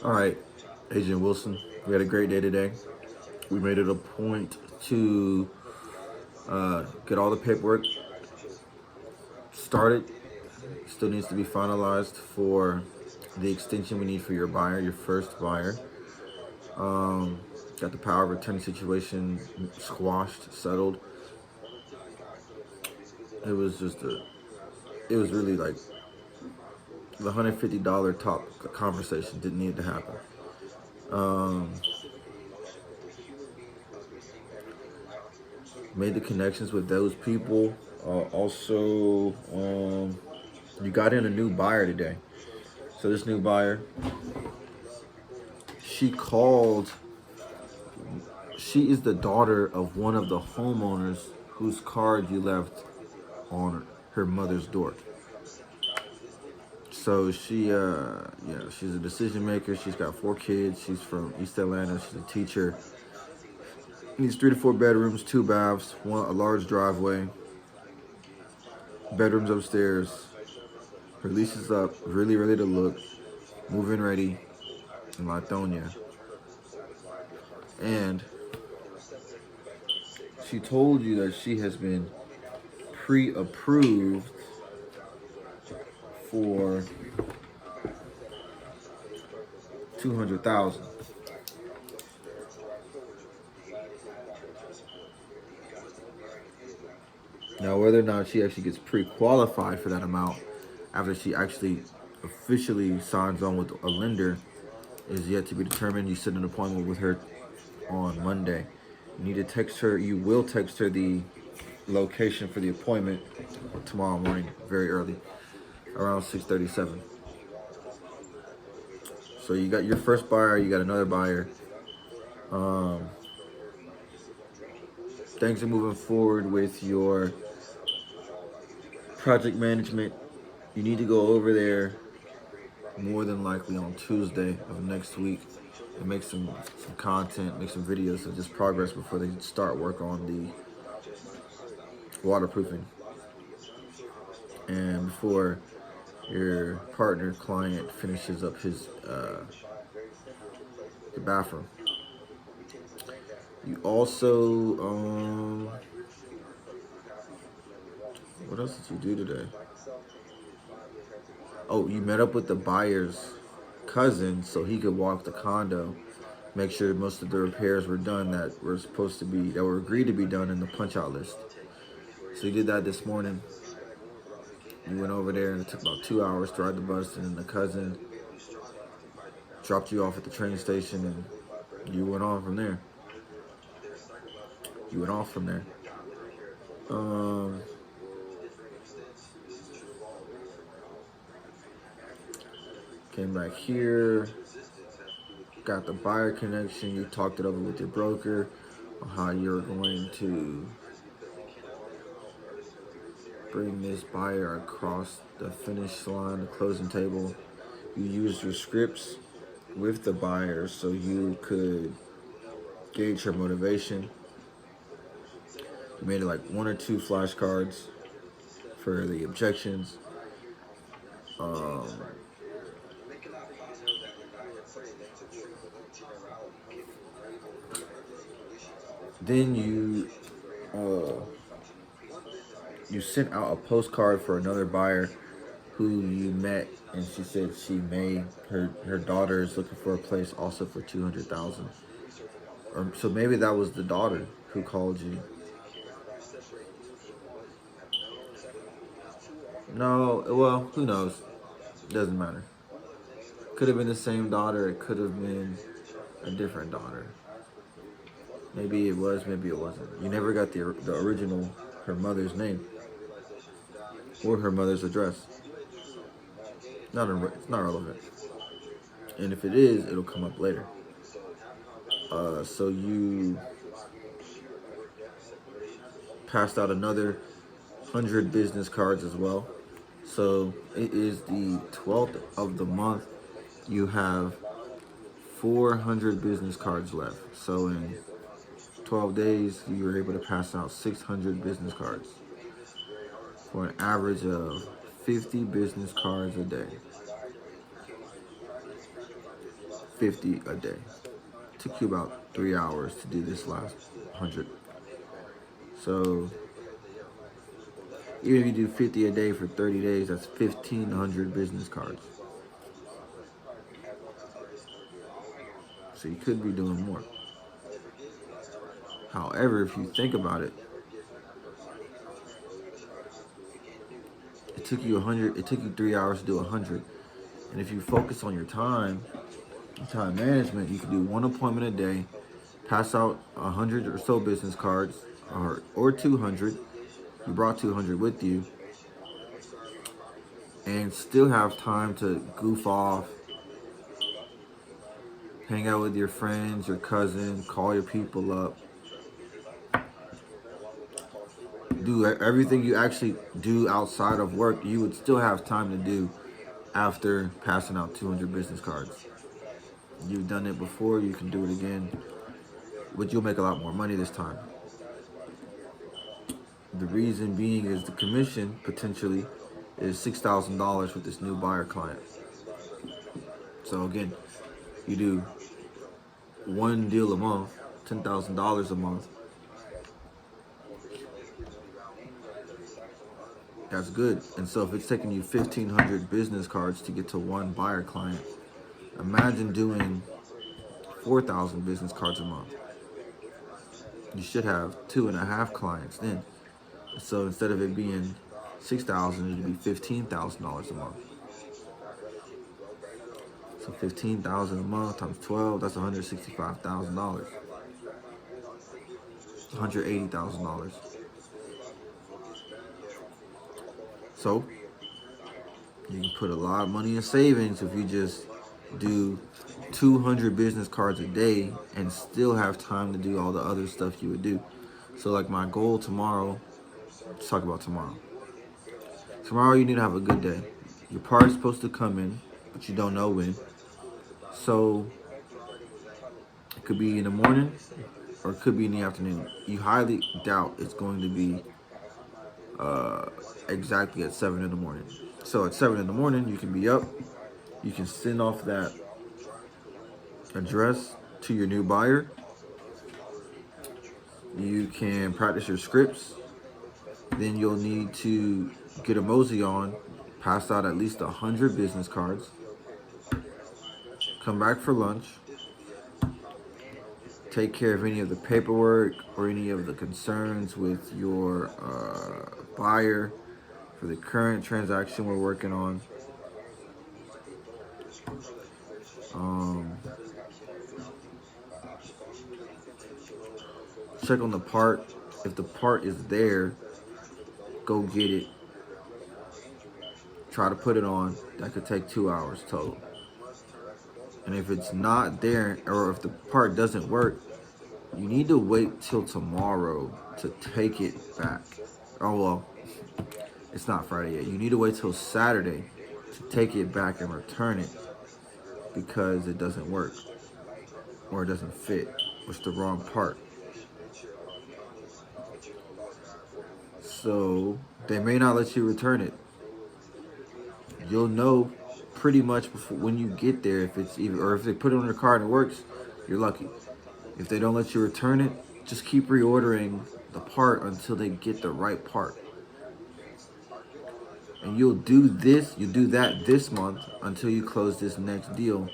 All right, Agent Wilson, we had a great day today. We made it a point to get all the paperwork started. Still needs to be finalized for the extension we need for your buyer, your first buyer. Um, got the power of attorney situation squashed, settled. It was just it was really like the $150 top conversation didn't need to happen. Um, Made the connections with those people. Also, you got in a new buyer today. So this new buyer, she called. She is the daughter of one of the homeowners whose card you left on her mother's door. So she's a decision maker. She's got 4 kids. She's from East Atlanta. She's a teacher. Needs 3 to 4 bedrooms, 2 baths, a large driveway, bedrooms upstairs. Her lease is up, really ready to look, move-in ready in Lithonia. And she told you that she has been pre-approved for 200,000. Now, whether or not she actually gets pre-qualified for that amount after she actually officially signs on with a lender is yet to be determined. You set an appointment with her on Monday. You need to text her. You will text her the location for the appointment tomorrow morning, very early, around 6:37. So you got your first buyer. You got another buyer. Um, Things are moving forward with your project management. You need to go over there more than likely on Tuesday of next week and make some content, make some videos of just progress before they start work on the waterproofing and before your partner client finishes up his the bathroom. You also what else did you do today? Oh, you met up with the buyer's cousin so he could walk the condo, make sure most of the repairs were done that were supposed to be, that were agreed to be done in the punch out list. So you did that this morning. You went over there and it took about 2 hours to ride the bus, and then the cousin dropped you off at the train station and you went on from there. You went off from there. Came back here, got the buyer connection. You talked it over with your broker on how you're going to bring this buyer across the finish line, the closing table. You used your scripts with the buyer so you could gauge her motivation. You made it like 1 or 2 flashcards for the objections. Then you sent out a postcard for another buyer who you met, and she said she made her daughter is looking for a place also for 200,000. Or so maybe that was the daughter who called you. No, well, who knows? Doesn't matter. Could have been the same daughter. It could have been a different daughter. Maybe it was. Maybe it wasn't. You never got the original her mother's name or her mother's address. It's not relevant. And if it is, it'll come up later. So you passed out another 100 business cards as well. So it is the 12th of the month. You have 400 business cards left. So in 12 days, you were able to pass out 600 business cards for an average of 50 business cards a day. 50 a day. Took you about 3 hours to do this last 100. So even if you do 50 a day for 30 days, that's 1,500 business cards. So you could be doing more. However, if you think about it, it took you 100. It took you 3 hours to do 100. And if you focus on your time management, you can do one appointment a day, pass out 100 or so business cards, or 200. You brought 200 with you, and still have time to goof off, hang out with your friends, your cousin, call your people up, do everything you actually do outside of work. You would still have time to do after passing out 200 business cards. You've done it before, you can do it again, but you'll make a lot more money this time. The reason being is the commission potentially is $6,000 with this new buyer client. So again, you do one deal a month, $10,000 a month. That's good. And so if it's taking you 1,500 business cards to get to one buyer client, imagine doing 4,000 business cards a month. You should have 2.5 clients then. So instead of it being 6,000, it'd be $15,000 a month. So 15,000 a month times 12, that's $165,000. $180,000. So you can put a lot of money in savings if you just do 200 business cards a day and still have time to do all the other stuff you would do. So like my goal tomorrow, let's talk about tomorrow. Tomorrow you need to have a good day. Your part's supposed to come in, but you don't know when. So it could be in the morning or it could be in the afternoon. You highly doubt it's going to be exactly at 7 in the morning. So at 7 in the morning, you can be up. You can send off that address to your new buyer. You can practice your scripts. Then you'll need to get a mosey on, pass out at least 100 business cards, come back for lunch, take care of any of the paperwork or any of the concerns with your buyer for the current transaction we're working on. Check on the part. If the part is there, go get it. Try to put it on. That could take 2 hours total. And if it's not there, or if the part doesn't work, you need to wait till tomorrow to take it back. Oh, well, it's not Friday yet. You need to wait till Saturday to take it back and return it because it doesn't work or it doesn't fit. It's the wrong part. So they may not let you return it. You'll know pretty much before, when you get there, if it's even, or if they put it on your card and it works, you're lucky. If they don't let you return it, just keep reordering the part until they get the right part. And you'll do that this month until you close this next deal.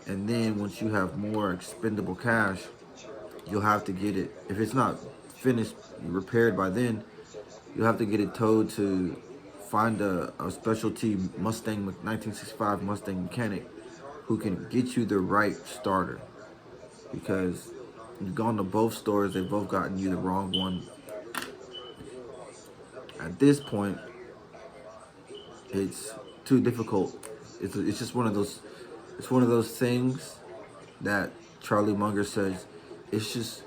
And then once you have more expendable cash, you'll have to get it. If it's not finished, repaired by then, you'll have to get it towed to find a specialty 1965 Mustang mechanic who can get you the right starter. Because you've gone to both stores, they've both gotten you the wrong one. At this point, it's too difficult. It's just one of those. It's one of those things that Charlie Munger says. It's just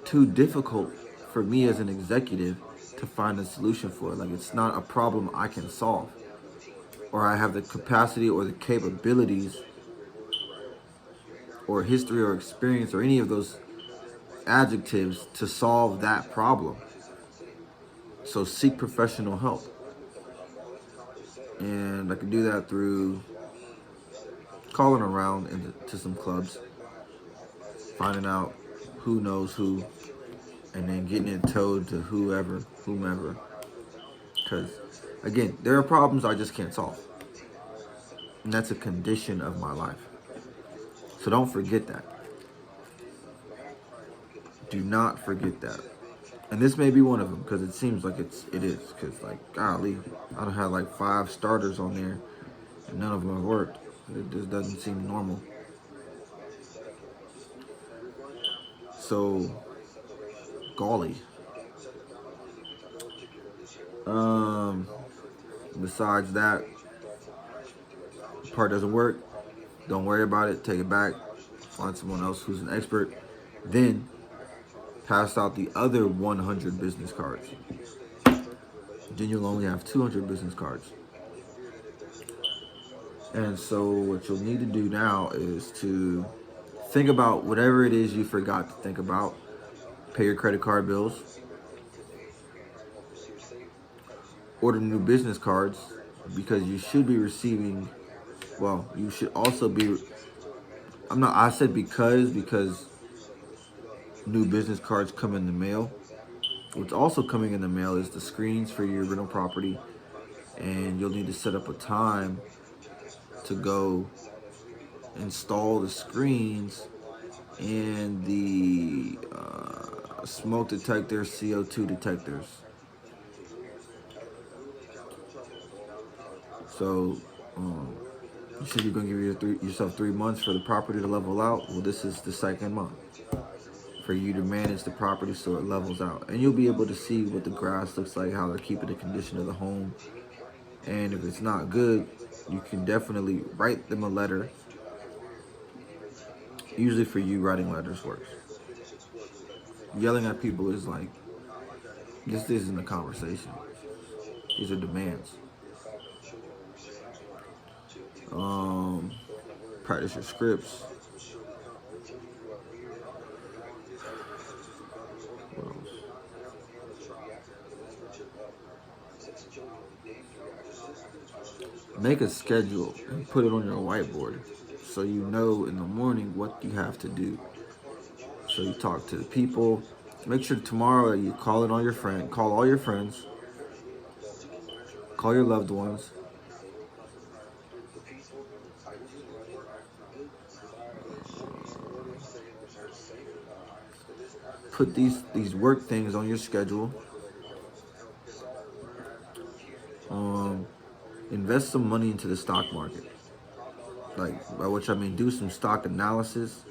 too difficult for me as an executive to find a solution for it. Like, it's not a problem I can solve, or I have the capacity or the capabilities or history or experience or any of those adjectives to solve that problem. So seek professional help. And I can do that through calling around to some clubs, finding out who knows who, and then getting it towed to whomever. Because, again, there are problems I just can't solve. And that's a condition of my life. So don't forget that. Do not forget that. And this may be one of them because it seems like it is. Because, like, golly, I don't have like 5 starters on there and none of them have worked. It just doesn't seem normal. So, golly. Besides that, part doesn't work. Don't worry about it. Take it back. Find someone else who's an expert. Then pass out the other 100 business cards. Then you'll only have 200 business cards. And so what you'll need to do now is to think about whatever it is you forgot to think about. Pay your credit card bills. Order new business cards because you should be receiving, well, you should also be, I said because new business cards come in the mail. What's also coming in the mail is the screens for your rental property, and you'll need to set up a time to go install the screens and the smoke detectors, CO2 detectors. So you said you're going to give yourself 3 months for the property to level out. Well, this is the second month for you to manage the property so it levels out. And you'll be able to see what the grass looks like, how they're keeping the condition of the home. And if it's not good, you can definitely write them a letter. Usually for you, writing letters works. Yelling at people is like, this isn't a conversation. These are demands. Practice your scripts. What else? Make a schedule and put it on your whiteboard so you know in the morning what you have to do. So you talk to the people. Make sure tomorrow you call all your friends, call your loved ones. Put these work things on your schedule. Invest some money into the stock market. Like, by which I mean do some stock analysis.